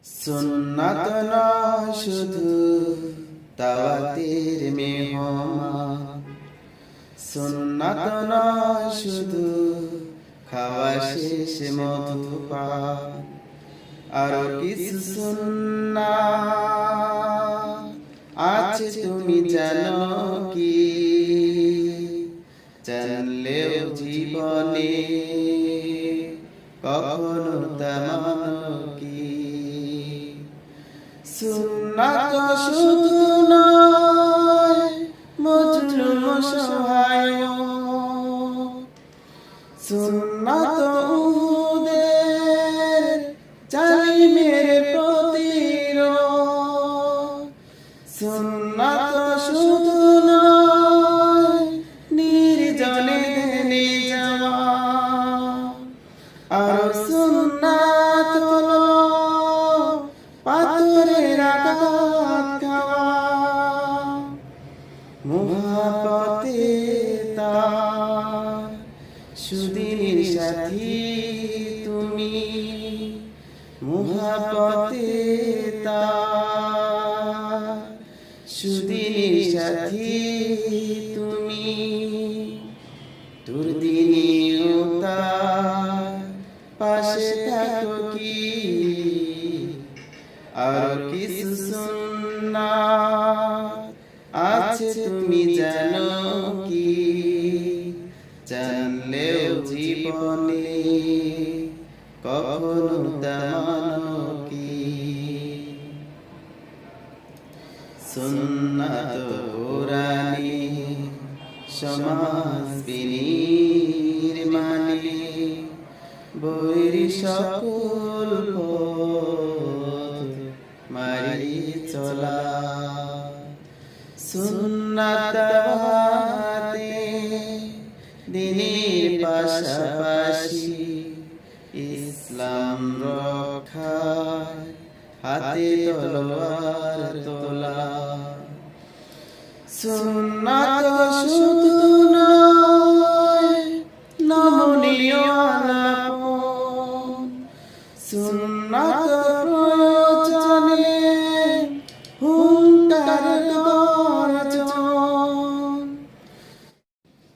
সুন্নাত নয় শুধু দাওয়াতের মেহমান, সুন্নাত নয় শুধু খাওয়া শেষে মধুপান, আরো কিছু সুন্নাত আছে তুমি জানো কি? জানলেও জীবনে কখনো তা মানো কি? সুন্নাত শুধু নয় মজলুম সহায়, সুন্নাত উহুদের জালিমের প্রতিরোধ, সুন্নাত শুধু নয় নির্জনে ধ্যানে যাওয়া, আর সুন্নাত হলো পাথরের আঘাত খাওয়া। মুহাব্বতে তার সুদিনের সাথী তুমি, মুহাব্বতে তার সুদিনের সাথী তুমি, দুর্দিনেও তার পাশে থাকো কি? আর কিছু সুন্নাত আছে তুমি জানো কি? জানলেও জীবনে কখনো তা মানো কি? সুন্নাত কোরআনে সমাজ বিনির্মাণে বৈর সকল পথ মারি চলা, সুন্নাত হাতে দিনের পাশাপাশি ইসলাম রক্ষায় হাতে তলোয়ার তোলা। সুন্নাত শুধু নয় নমনীয় আলাপন, সুন্নাত প্রয়োজনে হুঙ্কার গর্জন,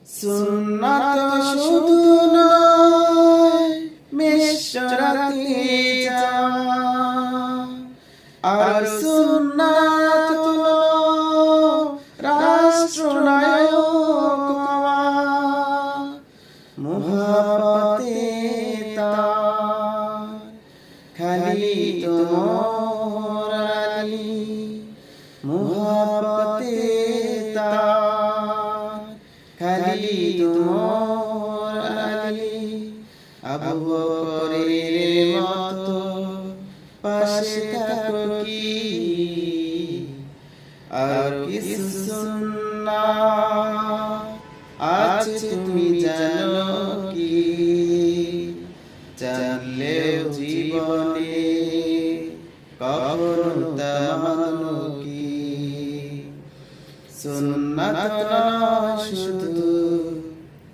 সুন্নাত শুধু নয় মেশরাতে যাওয়া, আর সুন্নাত হলো রাষ্ট্রনায়ক হওয়া। মুহাব্বতে তার খালি তোমার আলী, মুহাব্বতে তার খালি তোমার আলী, আবু বকরের মতো পাশে থাকো কি? আর কিছু সুন্নাত আছে তুমি জানো কি? জানলেও জীবনে কখনো তা মানো কি? সুন্নাত নয় শুধু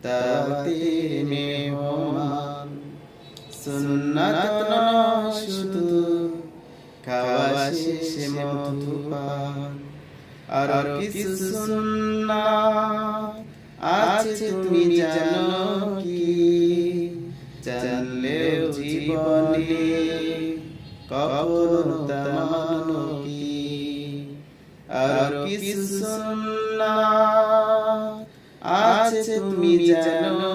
দাওয়াতের মেহমান, সুন্নাত নয় শুধু খাওয়া শেষে মধুপান, আর কিছু সুন্নাত আছে তুমি জানো কি? জানলেও জীবনে কখনো তা মানো কি? আর কিছু সুন্নাত আছে তুমি জানো